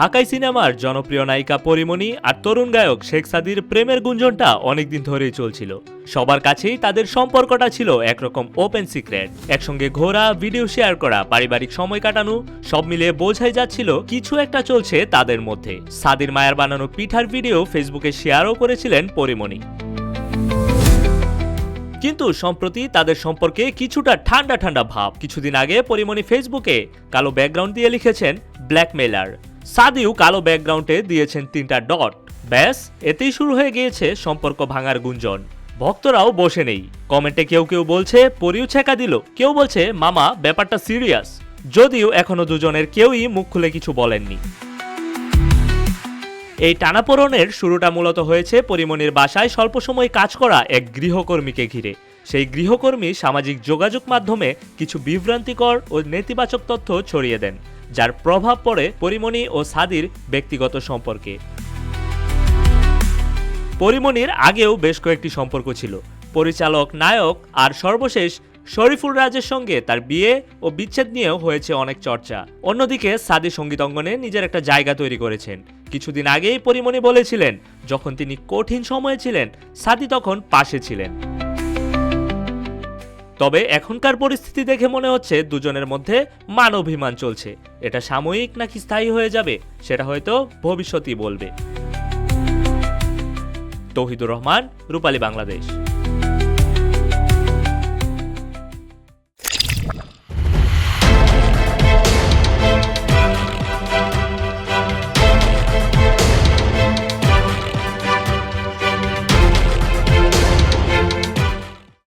ঢাকাই সিনেমার জনপ্রিয় নায়িকা পরিমণি আর তরুণ গায়ক শেখ সাদির প্রেমের গুঞ্জনটা অনেকদিন ধরেই চলছিল। সবার কাছেই তাদের সম্পর্কটা ছিল একরকম ওপেন সিক্রেট। একসঙ্গে ঘোরা, ভিডিও শেয়ার করা, পারিবারিক সময় কাটানো, সব মিলিয়ে বোঝাই যাচ্ছিল কিছু একটা চলছে তাদের মধ্যে। সাদির মায়ের বানানো পিঠার ভিডিও ফেসবুকে শেয়ারও করেছিলেন পরিমণি। কিন্তু সম্প্রতি তাদের সম্পর্কে কিছুটা ঠান্ডা ঠান্ডা ভাব। কিছুদিন আগে পরিমণি ফেসবুকে কালো ব্যাকগ্রাউন্ড দিয়ে লিখেছেন ব্ল্যাকমেলার। সাদিও কালো ব্যাকগ্রাউন্ডে দিয়েছেন 3টা ডট। ব্যাস, এতেই শুরু হয়ে গিয়েছে সম্পর্ক ভাঙার গুঞ্জন। ভক্তরাও বসে নেই। কমেন্টে কেউ কেউ বলছে পরিও ছেকা দিল, কেউ বলছে মামা ব্যাপারটা সিরিয়াস। যদিও এখনো দুজনের কেউই মুখ খুলে কিছু বলেননি। এই টানাপোড়েনের শুরুটা মূলত হয়েছে পরিমণির বাসায় স্বল্প সময় কাজ করা এক গৃহকর্মীকে ঘিরে। সেই গৃহকর্মী সামাজিক যোগাযোগ মাধ্যমে কিছু বিভ্রান্তিকর ও নেতিবাচক তথ্য ছড়িয়ে দেন, যার প্রভাব পড়ে পরিমণি ও সাদির ব্যক্তিগত সম্পর্কে। পরিমণির আগেও বেশ কয়েকটি সম্পর্ক ছিল, পরিচালক, নায়ক আর সর্বশেষ শরীফুল রাজের সঙ্গে তার বিয়ে ও বিচ্ছেদ নিয়েও হয়েছে অনেক চর্চা। অন্যদিকে সাদি সঙ্গীত অঙ্গনে নিজের একটা জায়গা তৈরি করেছেন। কিছুদিন আগেই পরিমণি বলেছিলেন যখন তিনি কঠিন সময়ে ছিলেন সাদি তখন পাশে ছিলেন। তবে এখনকার পরিস্থিতি দেখে মনে হচ্ছে দুজনের মধ্যে মান অভিমান চলছে। এটা সাময়িক নাকি স্থায়ী হয়ে যাবে সেটা হয়তো ভবিষ্যতই বলবে। তৌহিদুর রহমান, রূপালী বাংলাদেশ।